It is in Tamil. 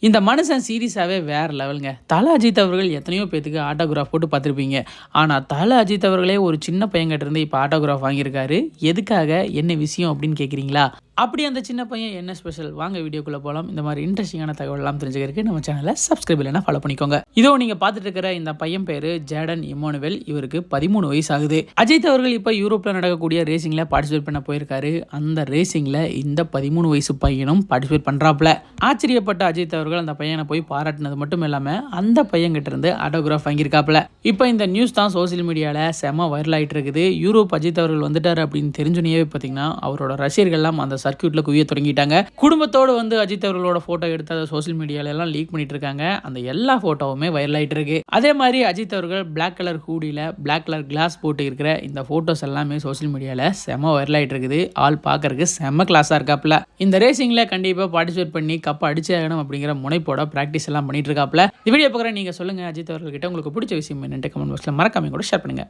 இந்த மனுஷன் சீரியஸாவே வேற லெவலுங்க. தல அஜித் அவர்கள் எத்தனையோ பேத்துக்கு ஆட்டோகிராஃப் போட்டு பார்த்துருப்பீங்க. ஆனா தல அஜித் அவர்களே ஒரு சின்ன பையன்கிட்ட இருந்து இப்போ ஆட்டோகிராஃப் வாங்கியிருக்காரு. எதுக்காக? என்ன விஷயம் அப்படின்னு கேட்குறீங்களா? அப்படி அந்த சின்ன பையன் என்ன ஸ்பெஷல்? வாங்க வீடியோக்குள்ள போகலாம். இந்த மாதிரி இன்ட்ரெஸ்டிங்கான தகவல்லாம் தெரிஞ்சுக்கிறதுக்கு நம்ம சேனலை சப்ஸ்கிரைப் இல்லைனா ஃபாலோ பண்ணிக்கோங்க. இதோ நீங்க பார்த்துட்டு இருக்கிற இந்த பையன் பேரு ஜேடன் இமானுவேல். இவருக்கு 13 வயசு ஆகுது. அஜித் அவர்கள் இப்போ யூரோப்ல நடக்கக்கூடிய ரேசிங்ல பார்ட்டிசிபேட் பண்ண போயிருக்காரு. அந்த ரேசிங்ல இந்த 13 வயசு பையனும் பார்ட்டிசிபேட் பண்றாப்ல. ஆச்சரியப்பட்ட அஜித் அவர்கள் அந்த பையனை போய் பாராட்டினது மட்டும் இல்லாம அந்த பையன் கிட்ட இருந்து ஆட்டோகிராஃப் வாங்கியிருக்காப்ல. இப்போ இந்த நியூஸ் தான் சோசியல் மீடியால செம வைரல் ஆயிட்டு இருக்குது. யூரோப் அஜித் அவர்கள் வந்துட்டாரு அப்படின்னு தெரிஞ்சுனே பார்த்தீங்கன்னா அவரோட ரசிகர்கள்லாம் அந்த சர்க்கியூட்ல குவிய தொடங்கிட்டாங்க. குடும்பத்தோடு வந்து அஜித் அவர்களோட போட்டோ எடுத்து அதை சோசியல் மீடியால எல்லாம் லீக் பண்ணிட்டு இருக்காங்க. அந்த எல்லா போட்டோவுமே வைரல் ஆயிட்டு இருக்கு. அதே மாதிரி அஜித் அவர்கள் பிளாக் கலர் ஹூடியில பிளாக் கலர் கிளாஸ் போட்டு இருக்கிற இந்த போட்டோஸ் எல்லாமே சோசியல் மீடியால செம வைரல் ஆயிட்டு இருக்குது. ஆள் பார்க்கறதுக்கு செம கிளாஸா இருக்காப்ல. இந்த ரேசிங்ல கண்டிப்பா பார்ட்டிசிபேட் பண்ணி கப் அடிச்சே ஆகணும் அப்படிங்கிற முனைப்போட பிராக்டிஸ் எல்லாம் பண்ணிட்டு இருக்காப்ல. இந்த வீடியோ பார்க்குற நீங்க சொல்லுங்க, அஜித் அவர்கள் கிட்ட உங்களுக்கு பிடிச்ச விஷயம் என்னன்னு கமெண்ட் பாக்ஸ்ல மறக்காம கூட ஷேர் பண்ணுங்க.